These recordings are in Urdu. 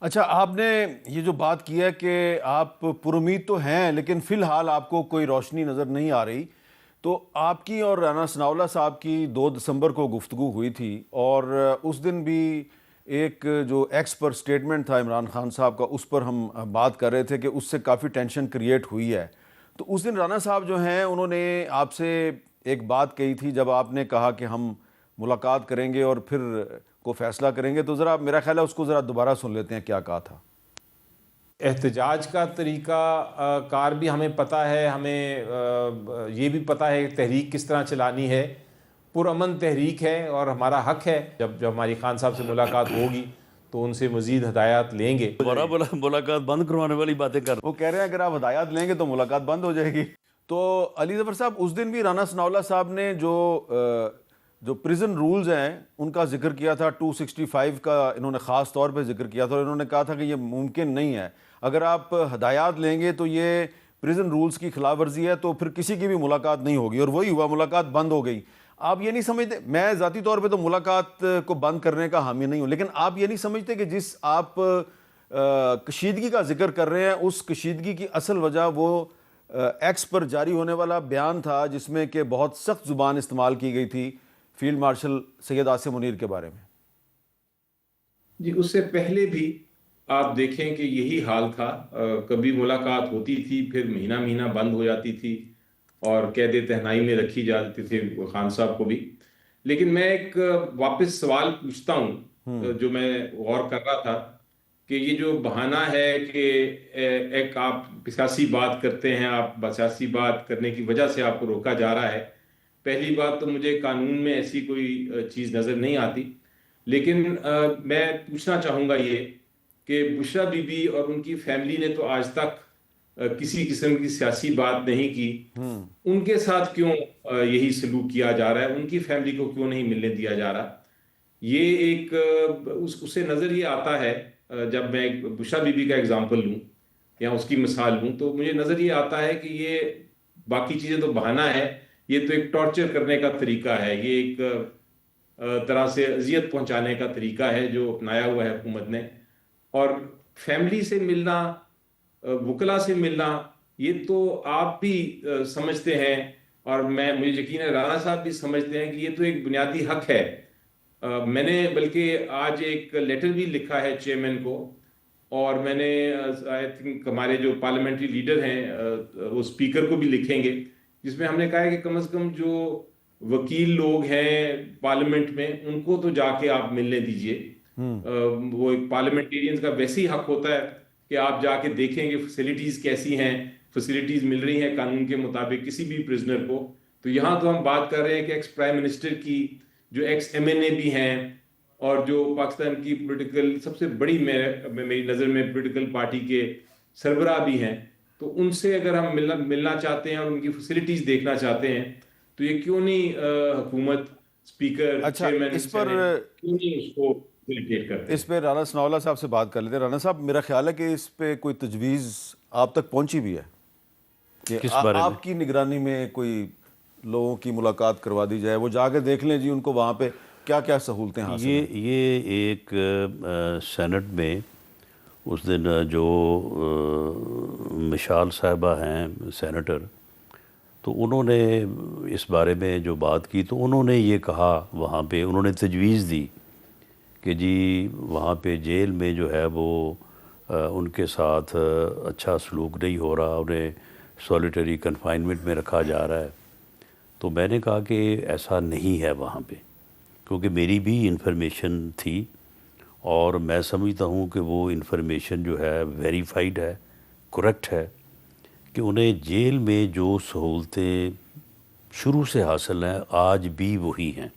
اچھا، آپ نے یہ جو بات کی ہے کہ آپ پر امید تو ہیں لیکن فی الحال آپ کو کوئی روشنی نظر نہیں آ رہی، تو آپ کی اور رانا ثناء اللہ صاحب کی 2 دسمبر کو گفتگو ہوئی تھی، اور اس دن بھی ایک جو ایکس پر سٹیٹمنٹ تھا عمران خان صاحب کا، اس پر ہم بات کر رہے تھے کہ اس سے کافی ٹینشن کریٹ ہوئی ہے۔ تو اس دن رانا صاحب جو ہیں انہوں نے آپ سے ایک بات کہی تھی، جب آپ نے کہا کہ ہم ملاقات کریں گے اور پھر کو فیصلہ کریں گے، تو ذرا میرا خیال ہے اس کو ذرا دوبارہ سن لیتے ہیں کیا کہا تھا۔ احتجاج کا طریقہ کار بھی ہمیں پتہ ہے، ہمیں یہ بھی پتہ ہے تحریک کس طرح چلانی ہے، پرامن تحریک ہے اور ہمارا حق ہے جب ہماری خان صاحب سے ملاقات ہوگی تو ان سے مزید ہدایات لیں گے۔ بڑا ملاقات بند کروانے والی باتیں کر وہ کہہ رہے ہیں اگر آپ ہدایات لیں گے تو ملاقات بند ہو جائے گی۔ تو علی ظفر صاحب، اس دن بھی رانا ثناء اللہ صاحب نے جو پریزن رولز ہیں ان کا ذکر کیا تھا، 265 کا انہوں نے خاص طور پہ ذکر کیا تھا، اور انہوں نے کہا تھا کہ یہ ممکن نہیں ہے، اگر آپ ہدایات لیں گے تو یہ پریزن رولز کی خلاف ورزی ہے، تو پھر کسی کی بھی ملاقات نہیں ہوگی، اور وہی ہوا، ملاقات بند ہو گئی۔ آپ یہ نہیں سمجھتے، میں ذاتی طور پہ تو ملاقات کو بند کرنے کا حامی نہیں ہوں، لیکن آپ یہ نہیں سمجھتے کہ جس آپ کشیدگی کا ذکر کر رہے ہیں، اس کشیدگی کی اصل وجہ وہ ایکس پر جاری ہونے والا بیان تھا جس میں کہ بہت سخت زبان استعمال کی گئی تھی فیلڈ مارشل سید عاصم منیر کے بارے میں؟ جی، اس سے پہلے بھی آپ دیکھیں کہ یہی حال تھا، کبھی ملاقات ہوتی تھی پھر مہینہ مہینہ بند ہو جاتی تھی اور قید تہنائی میں رکھی جاتی تھی خان صاحب کو بھی۔ لیکن میں ایک واپس سوال پوچھتا ہوں جو میں غور کر رہا تھا کہ یہ جو بہانہ ہے کہ ایک آپ سیاسی بات کرتے ہیں، آپ سیاسی بات کرنے کی وجہ سے آپ کو روکا جا رہا ہے، پہلی بات تو مجھے قانون میں ایسی کوئی چیز نظر نہیں آتی، لیکن میں پوچھنا چاہوں گا یہ کہ بشریٰ بی بی اور ان کی فیملی نے تو آج تک کسی قسم کی سیاسی بات نہیں کی، ان کے ساتھ کیوں یہی سلوک کیا جا رہا ہے؟ ان کی فیملی کو کیوں نہیں ملنے دیا جا رہا؟ یہ ایک اس سے نظر یہ آتا ہے، جب میں بشریٰ بی بی کا اگزامپل لوں یا اس کی مثال لوں تو مجھے نظر یہ آتا ہے کہ یہ باقی چیزیں تو بہانہ ہے، یہ تو ایک ٹارچر کرنے کا طریقہ ہے، یہ ایک طرح سے اذیت پہنچانے کا طریقہ ہے جو اپنایا ہوا ہے حکومت نے۔ اور فیملی سے ملنا، وکلا سے ملنا، یہ تو آپ بھی سمجھتے ہیں اور مجھے یقین ہے رانا صاحب بھی سمجھتے ہیں کہ یہ تو ایک بنیادی حق ہے۔ میں نے بلکہ آج ایک لیٹر بھی لکھا ہے چیئرمین کو، اور میں نے آئی تھنک ہمارے جو پارلیمنٹری لیڈر ہیں وہ اسپیکر کو بھی لکھیں گے، جس میں ہم نے کہا ہے کہ کم از کم جو وکیل لوگ ہیں پارلیمنٹ میں ان کو تو جا کے آپ ملنے دیجئے۔ وہ ایک پارلیمنٹیرینز کا ویسے ہی حق ہوتا ہے کہ آپ جا کے دیکھیں کہ فیسیلیٹیز کیسی ہیں، فیسیلیٹیز مل رہی ہیں قانون کے مطابق کسی بھی پرزنر کو۔ تو یہاں تو ہم بات کر رہے ہیں کہ ایکس پرائم منسٹر کی، جو ایکس ایم این اے بھی ہیں اور جو پاکستان کی پولیٹیکل سب سے بڑی میری نظر میں پولیٹیکل پارٹی کے سربراہ بھی ہیں، تو ان سے اگر ہم ملنا چاہتے ہیں اور ان کی فیسیلیٹیز دیکھنا چاہتے ہیں تو یہ کیوں نہیں حکومت، اسپیکر، چیئرمین سینیٹ کیوں نہیں اس کو فیسیلیٹیٹ کرتے؟ اس پہ رانا ثناء اللہ صاحب سے بات کر لیتے ہیں۔ رانا صاحب، میرا خیال ہے کہ اس پہ کوئی تجویز آپ تک پہنچی بھی ہے کہ آپ کی نگرانی میں کوئی لوگوں کی ملاقات کروا دی جائے، وہ جا کے دیکھ لیں جی ان کو وہاں پہ کیا کیا سہولتیں حاصل ہیں۔ یہ ایک سینٹ میں اس دن جو مشال صاحبہ ہیں سینیٹر، تو انہوں نے اس بارے میں جو بات کی تو انہوں نے یہ کہا، وہاں پہ انہوں نے تجویز دی کہ جی وہاں پہ جیل میں جو ہے وہ ان کے ساتھ اچھا سلوک نہیں ہو رہا، انہیں سولیٹری کنفائنمنٹ میں رکھا جا رہا ہے۔ تو میں نے کہا کہ ایسا نہیں ہے وہاں پہ، کیونکہ میری بھی انفارمیشن تھی اور میں سمجھتا ہوں کہ وہ انفارمیشن جو ہے ویریفائڈ ہے، کریکٹ ہے، کہ انہیں جیل میں جو سہولتیں شروع سے حاصل ہیں آج بھی وہی ہیں،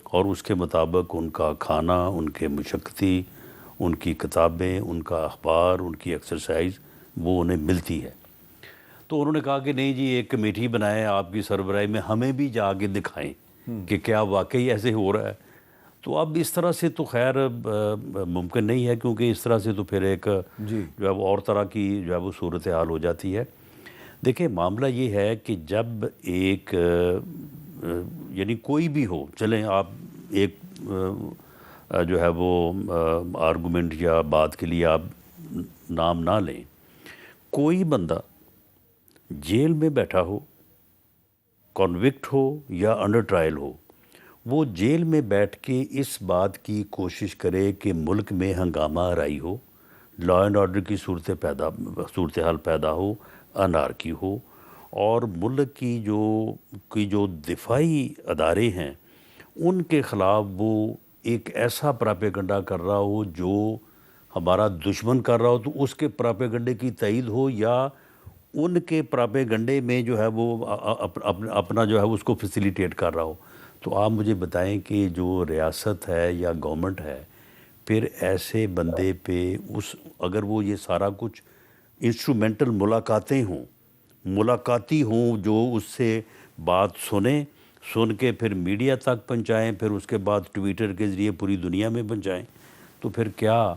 اور اس کے مطابق ان کا کھانا، ان کے مشقتی، ان کی کتابیں، ان کا اخبار، ان کی ایکسرسائز وہ انہیں ملتی ہے۔ تو انہوں نے کہا کہ نہیں جی ایک کمیٹی بنائیں آپ کی سربراہی میں، ہمیں بھی جا کے دکھائیں کہ کیا واقعی ایسے ہو رہا ہے۔ تو اب اس طرح سے تو خیر ممکن نہیں ہے، کیونکہ اس طرح سے تو پھر ایک جو ہے وہ اور طرح کی جو ہے وہ صورتحال ہو جاتی ہے۔ دیکھیں معاملہ یہ ہے کہ جب ایک یعنی کوئی بھی ہو، چلیں آپ ایک جو ہے وہ آرگومنٹ یا بات کے لیے آپ نام نہ لیں، کوئی بندہ جیل میں بیٹھا ہو، کنوکٹ ہو یا انڈر ٹرائل ہو، وہ جیل میں بیٹھ کے اس بات کی کوشش کرے کہ ملک میں ہنگامہ آرائی ہو، لا اینڈ آرڈر کی صورتحال پیدا ہو، انارکی ہو، اور ملک کی جو دفاعی ادارے ہیں ان کے خلاف وہ ایک ایسا پراپیگنڈا کر رہا ہو جو ہمارا دشمن کر رہا ہو، تو اس کے پراپیگنڈے کی تائید ہو یا ان کے پراپیگنڈے میں جو ہے وہ اپنا جو ہے اس کو فیسیلیٹیٹ کر رہا ہو. تو آپ مجھے بتائیں کہ جو ریاست ہے یا گورنمنٹ ہے پھر ایسے بندے پہ اگر وہ یہ سارا کچھ انسٹرومنٹل ملاقاتی ہوں جو اس سے بات سن کے پھر میڈیا تک پہنچائیں، پھر اس کے بعد ٹویٹر کے ذریعے پوری دنیا میں پہنچائیں، تو پھر کیا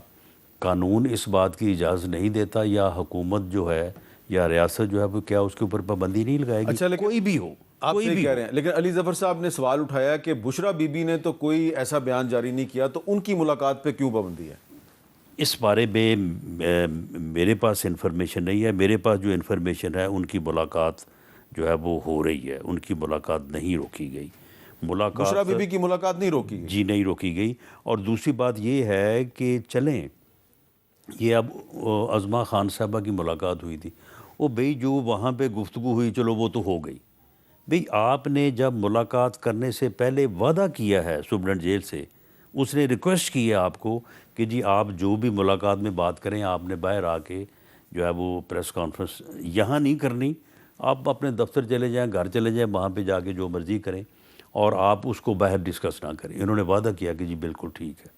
قانون اس بات کی اجازت نہیں دیتا یا حکومت جو ہے یا ریاست جو ہے وہ کیا اس کے اوپر پابندی نہیں لگائے گی؟ اچھا، لیکن کوئی بھی ہو، آپ صحیح کہہ رہے ہیں، لیکن علی ظفر صاحب نے سوال اٹھایا کہ بشرا بی بی نے تو کوئی ایسا بیان جاری نہیں کیا، تو ان کی ملاقات پہ کیوں پابندی ہے؟ اس بارے میں میرے پاس انفارمیشن نہیں ہے. میرے پاس جو انفارمیشن ہے ان کی ملاقات جو ہے وہ ہو رہی ہے، ان کی ملاقات نہیں روکی گئی. بشرا بی بی کی ملاقات نہیں روکی گئی؟ جی نہیں روکی گئی. اور دوسری بات یہ ہے کہ چلیں یہ اب عظمیٰ خان صاحبہ کی ملاقات ہوئی تھی، وہ بھئی جو وہاں پہ گفتگو ہوئی چلو وہ تو ہو گئی. بھئی آپ نے جب ملاقات کرنے سے پہلے وعدہ کیا ہے سپرنٹنڈنٹ جیل سے، اس نے ریکویسٹ کی ہے آپ کو کہ جی آپ جو بھی ملاقات میں بات کریں آپ نے باہر آ کے جو ہے وہ پریس کانفرنس یہاں نہیں کرنی، آپ اپنے دفتر چلے جائیں، گھر چلے جائیں، وہاں پہ جا کے جو مرضی کریں اور آپ اس کو باہر ڈسکس نہ کریں. انہوں نے وعدہ کیا کہ جی بالکل ٹھیک ہے.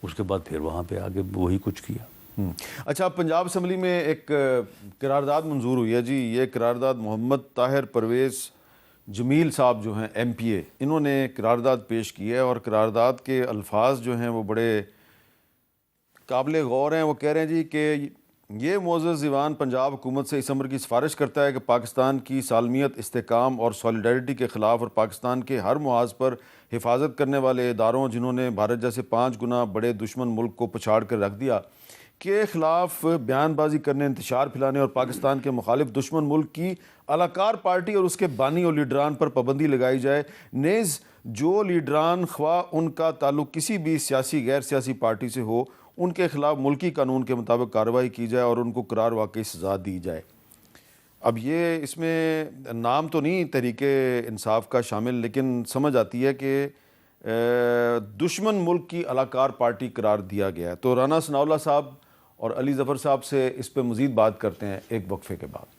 اس کے بعد پھر وہاں پہ آگے وہی کچھ کیا. اچھا، پنجاب اسمبلی میں ایک قرارداد منظور ہوئی ہے جی. یہ قرارداد محمد طاہر پرویز جمیل صاحب جو ہیں ایم پی اے، انہوں نے قرارداد پیش کی ہے، اور قرارداد کے الفاظ جو ہیں وہ بڑے قابل غور ہیں. وہ کہہ رہے ہیں جی کہ یہ معزز ایوان پنجاب حکومت سے اس امر کی سفارش کرتا ہے کہ پاکستان کی سالمیت، استحکام اور سولیڈیرٹی کے خلاف اور پاکستان کے ہر محاذ پر حفاظت کرنے والے اداروں جنہوں نے بھارت جیسے 5 گنا بڑے دشمن ملک کو پچھاڑ کر رکھ دیا کے خلاف بیان بازی کرنے، انتشار پھیلانے اور پاکستان کے مخالف دشمن ملک کی اعلی کار پارٹی اور اس کے بانی اور لیڈران پر پابندی لگائی جائے. نیز جو لیڈران خواہ ان کا تعلق کسی بھی سیاسی غیر سیاسی پارٹی سے ہو، ان کے خلاف ملکی قانون کے مطابق کارروائی کی جائے اور ان کو قرار واقعی سزا دی جائے. اب یہ اس میں نام تو نہیں تحریک انصاف کا شامل، لیکن سمجھ آتی ہے کہ دشمن ملک کی اعلی کار پارٹی قرار دیا گیا ہے. تو رانا ثناءاللہ صاحب اور علی ظفر صاحب سے اس پہ مزید بات کرتے ہیں ایک وقفے کے بعد.